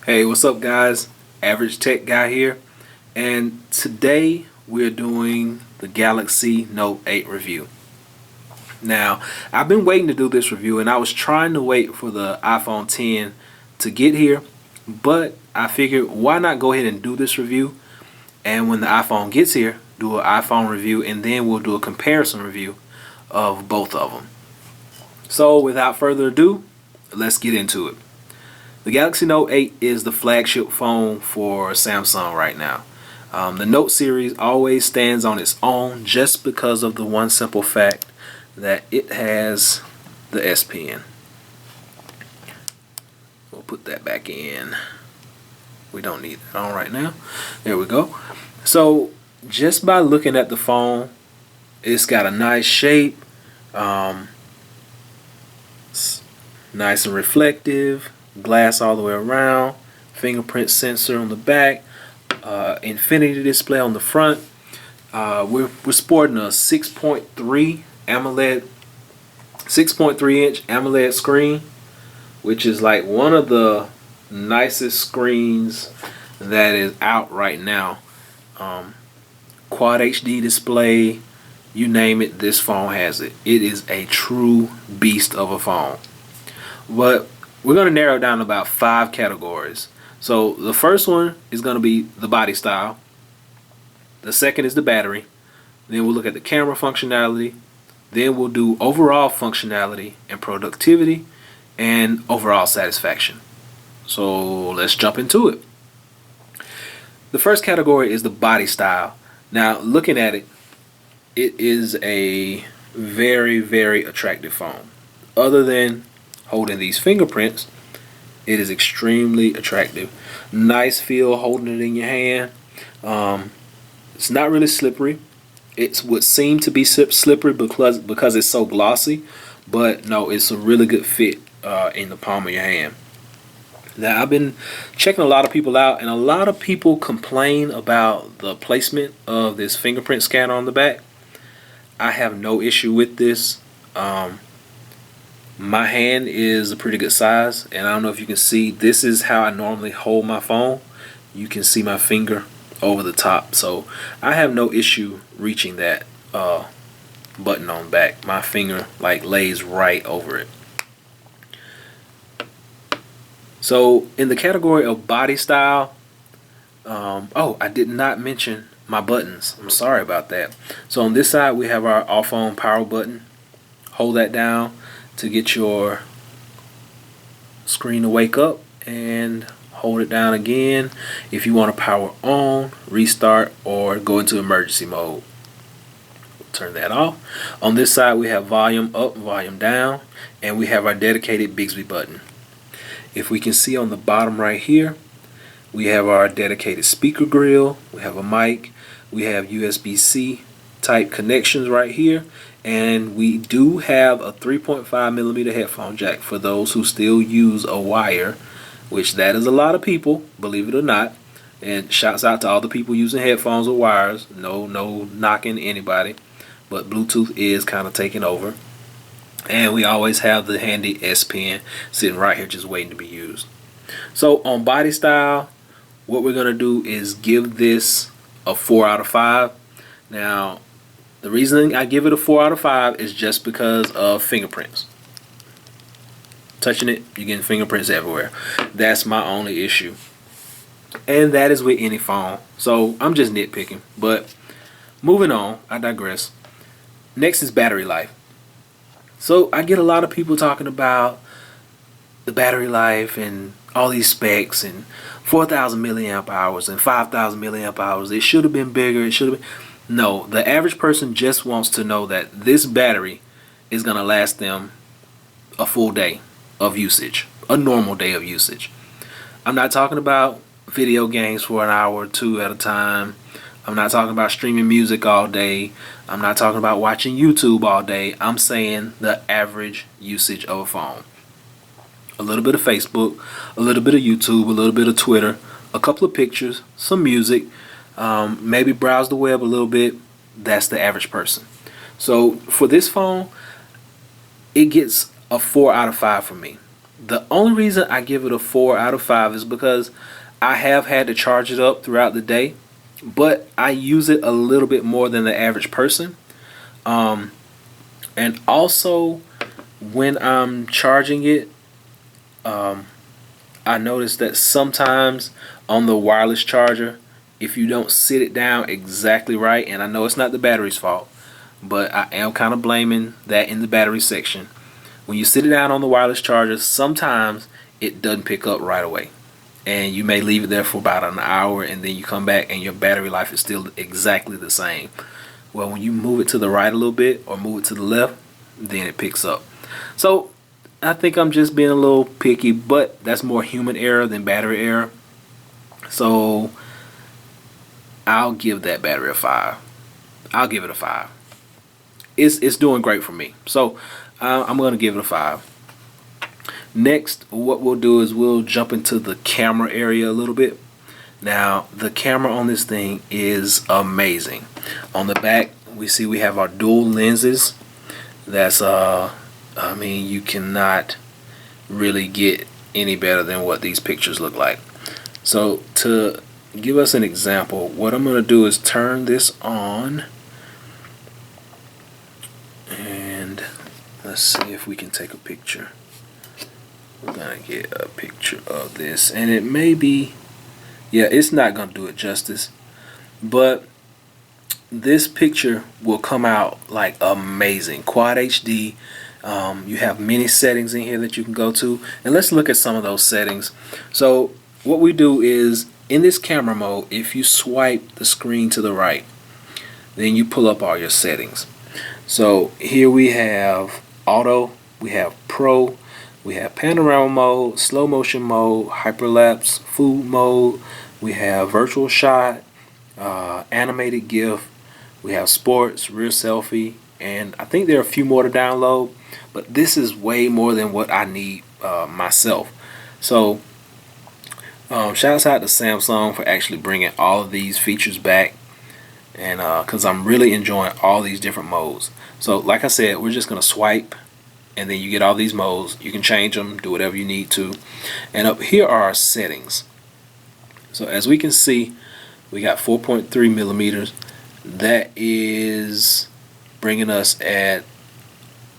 Hey, what's up, guys? Average Tech Guy here, and today we're doing the Galaxy Note 8 review. Now, I've been waiting to do this review, and I was trying to wait for the iPhone 10 to get here, but I figured why not go ahead and do this review, and when the iPhone gets here, do an iPhone review, and then we'll do a comparison review of both of them. So, without further ado, let's get into it. The Galaxy Note 8 is the flagship phone for Samsung right now. The Note series always stands on its own just because of the one simple fact that it has the S Pen. We'll put that back in. We don't need that on right now. There we go. So just by looking at the phone, it's got a nice shape, nice and reflective. Glass all the way around, fingerprint sensor on the back, infinity display on the front. We're sporting a 6.3 AMOLED, 6.3 inch AMOLED screen, which is like one of the nicest screens that is out right now. Quad HD display, you name it, this phone has it. It is a true beast of a phone. But we're going to narrow it down to about 5 categories. So the first one is going to be the body style. The second is the battery. Then we'll look at the camera functionality. Then we'll do overall functionality and productivity and overall satisfaction. So let's jump into it. The first category is the body style. Now looking at it, it is a very, very attractive phone. Other than holding these fingerprints, it is extremely attractive. Nice feel holding it in your hand. It's not really slippery. It would seem to be slippery because it's so glossy, but no, it's a really good fit in the palm of your hand. Now, I've been checking a lot of people out, and a lot of people complain about the placement of this fingerprint scanner on the back. I have no issue with this. My hand is a pretty good size, and I don't know if you can see, this is how I normally hold my phone. You can see my finger over the top, so I have no issue reaching that button on the back. My finger like lays right over it. So in the category of body style, oh, I did not mention my buttons. I'm sorry about that. So on this side we have our off on power button. Hold that down to get your screen to wake up, and hold it down again if you want to power on, restart, or go into emergency mode. Turn that off. On this side we have volume up, volume down, and we have our dedicated Bixby button. If we can see on the bottom right here, we have our dedicated speaker grill, we have a mic, we have USB-C type connections right here, and we do have a 3.5mm headphone jack for those who still use a wire, which that is a lot of people, believe it or not. And shouts out to all the people using headphones with wires. No knocking anybody, but Bluetooth is kind of taking over. And we always have the handy S Pen sitting right here just waiting to be used. So on body style, what we're going to do is give this a 4 out of 5. Now, the reason I give it a 4 out of 5 is just because of fingerprints. Touching it, you're getting fingerprints everywhere. That's my only issue. And that is with any phone. So I'm just nitpicking. But moving on, I digress. Next is battery life. So I get a lot of people talking about the battery life and all these specs and 4,000 milliamp hours and 5,000 milliamp hours. It should have been bigger. It should have been. No, the average person just wants to know that this battery is going to last them a full day of usage, a normal day of usage. I'm not talking about video games for an hour or two at a time. I'm not talking about streaming music all day. I'm not talking about watching YouTube all day. I'm saying the average usage of a phone. A little bit of Facebook, a little bit of YouTube, a little bit of Twitter, a couple of pictures, some music, maybe browse the web a little bit. That's the average person. So for this phone, it gets a 4 out of 5 for me. The only reason I give it a 4 out of 5 is because I have had to charge it up throughout the day, but I use it a little bit more than the average person. And also, when I'm charging it, I noticed that sometimes on the wireless charger, if you don't sit it down exactly right, and I know it's not the battery's fault, but I am kind of blaming that in the battery section. When you sit it down on the wireless charger, sometimes it doesn't pick up right away. And you may leave it there for about an hour, and then you come back and your battery life is still exactly the same. Well, when you move it to the right a little bit or move it to the left, then it picks up. So I think I'm just being a little picky, but that's more human error than battery error. So I'll give that battery a 5. I'll give it a 5. It's doing great for me. So I'm going to give it a 5. Next, what we'll do is we'll jump into the camera area a little bit. Now, the camera on this thing is amazing. On the back, we have our dual lenses. That's I mean, you cannot really get any better than what these pictures look like. So to give us an example, what I'm going to do is turn this on, and let's see if we can take a picture. We're going to get a picture of this, and it may be, yeah, it's not going to do it justice, but this picture will come out like amazing. Quad HD. You have many settings in here that you can go to, and let's look at some of those settings. So what we do is, in this camera mode, if you swipe the screen to the right, then you pull up all your settings. So here we have auto, we have pro, we have panorama mode, slow motion mode, hyperlapse, food mode, we have virtual shot, animated GIF, we have sports, rear selfie, and I think there are a few more to download, but this is way more than what I need myself. So shouts out to Samsung for actually bringing all of these features back, and because I'm really enjoying all these different modes. So like I said, we're just gonna swipe, and then you get all these modes. You can change them, do whatever you need to. And up here are our settings. So as we can see, we got 4.3 millimeters. That is bringing us at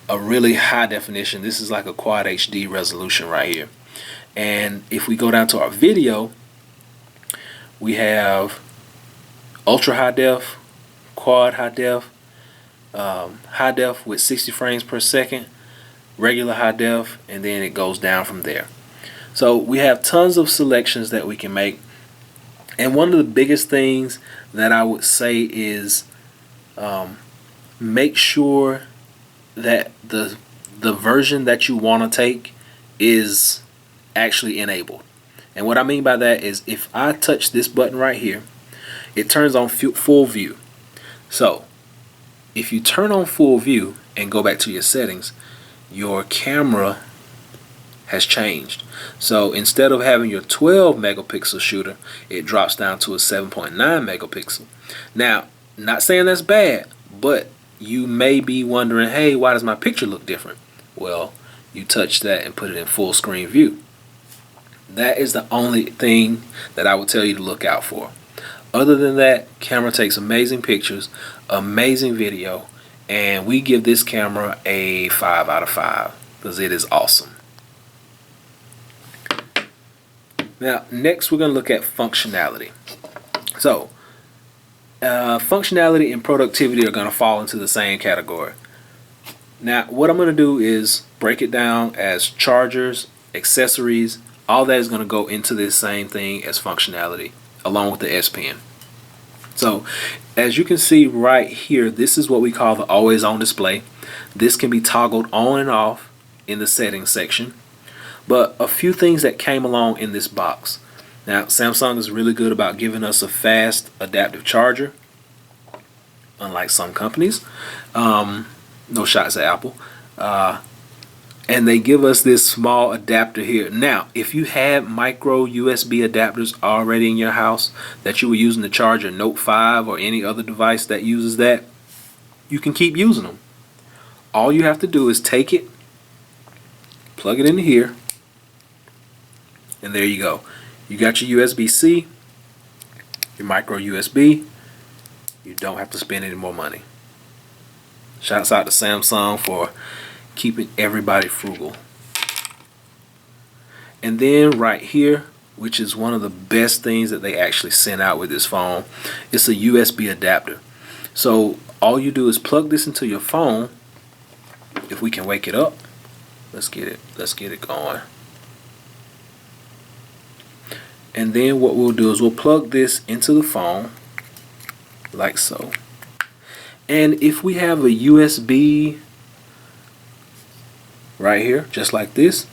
a really high definition. This is like a quad HD resolution right here. And if we go down to our video, we have ultra high def, quad high def with 60 frames per second, regular high def, and then it goes down from there. So we have tons of selections that we can make, and one of the biggest things that I would say is make sure that the version that you want to take is actually enabled. And what I mean by that is, if I touch this button right here, it turns on full view. So if you turn on full view and go back to your settings, your camera has changed. So instead of having your 12 megapixel shooter, it drops down to a 7.9 megapixel. Now, not saying that's bad, but you may be wondering, hey, why does my picture look different? Well, you touch that and put it in full screen view. That is the only thing that I would tell you to look out for. Other than that, camera takes amazing pictures, amazing video, and we give this camera a 5 out of 5 because it is awesome. Now, next we're going to look at functionality. So, functionality and productivity are going to fall into the same category. Now, what I'm going to do is break it down as chargers, accessories. All that is going to go into this same thing as functionality, along with the S Pen. So, as you can see right here, this is what we call the always on display. This can be toggled on and off in the settings section. But a few things that came along in this box. Now, Samsung is really good about giving us a fast adaptive charger, unlike some companies. No shots at Apple. And they give us this small adapter here. Now, if you had micro USB adapters already in your house that you were using to charge your Note 5 or any other device that uses that, you can keep using them. All you have to do is take it, plug it into here, And there you go. You got your USB-C, your micro USB. You don't have to spend any more money. Shouts out to Samsung for keeping everybody frugal. And then right here, which is one of the best things that they actually sent out with this phone, it's a USB adapter. So all you do is plug this into your phone. If we can wake it up, let's get it going. And then what we'll do is we'll plug this into the phone like so. And if we have a USB right here, just like this,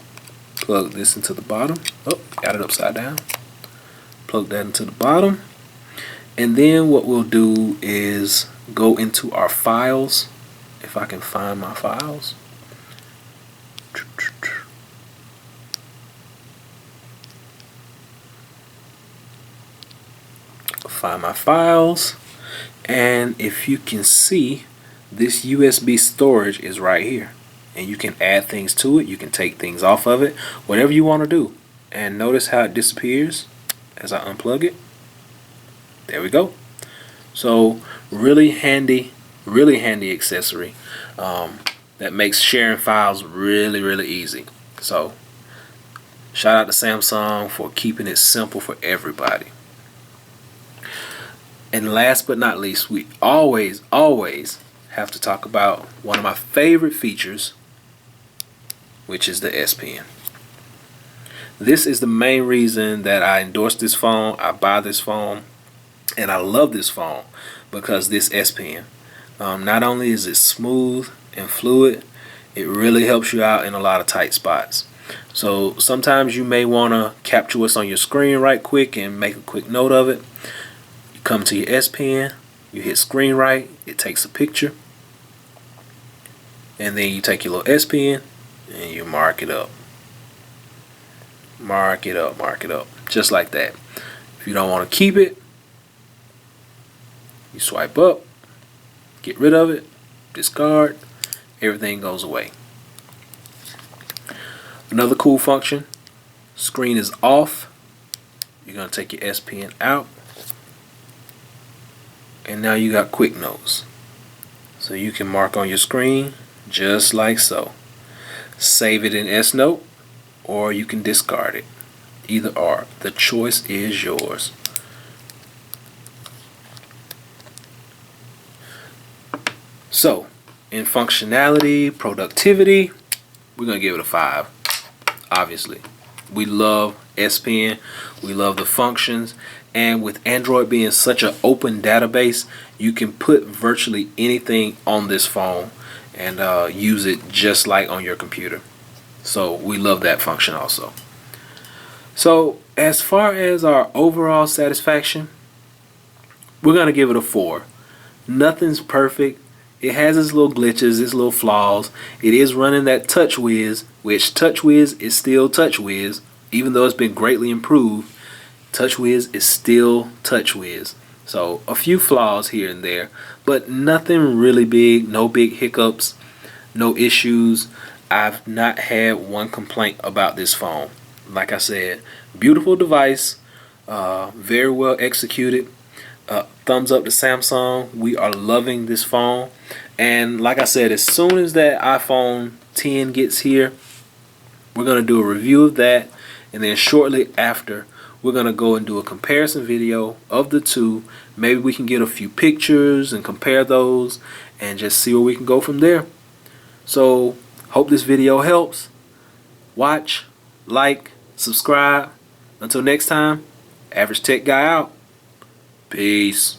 plug this into the bottom. Oh, got it upside down. Plug that into the bottom. And then what we'll do is go into our files. If I can find my files. Find my files. And if you can see, this USB storage is right here. And you can add things to it. You can take things off of it. Whatever you want to do. And notice how it disappears as I unplug it. There we go. So really handy accessory that makes sharing files really easy. So shout out to Samsung for keeping it simple for everybody. And last but not least, we always have to talk about one of my favorite features, which is the S Pen. This is the main reason that I endorse this phone, I buy this phone, and I love this phone because this S Pen. Not only is it smooth and fluid, it really helps you out in a lot of tight spots. So sometimes you may want to capture what's on your screen right quick and make a quick note of it. You come to your S Pen, you hit screen right, it takes a picture, and then you take your little S Pen and you mark it up. Mark it up, just like that. If you don't want to keep it, you swipe up, get rid of it, discard, everything goes away. Another cool function, screen is off. You're going to take your S Pen out, and now you got quick notes. So you can mark on your screen just like so. Save it in S Note, or you can discard it. Either or, the choice is yours. So, in functionality, productivity, we're going to give it a 5. Obviously. We love S Pen. We love the functions. And with Android being such an open database, you can put virtually anything on this phone and use it just like on your computer. So we love that function also. So as far as our overall satisfaction, we're going to give it a 4. Nothing's perfect. It has its little glitches, its little flaws. It is running that TouchWiz, which TouchWiz is still TouchWiz. Even though it's been greatly improved, TouchWiz is still TouchWiz. So a few flaws here and there, but nothing really big, no big hiccups, no issues. I've not had one complaint about this phone. Like I said, beautiful device, very well executed. Thumbs up to Samsung. We are loving this phone. And like I said, as soon as that iPhone 10 gets here, we're going to do a review of that. And then shortly after, we're going to go and do a comparison video of the two. Maybe we can get a few pictures and compare those and just see where we can go from there. So, hope this video helps. Watch, like, subscribe. Until next time, Average Tech Guy out. Peace.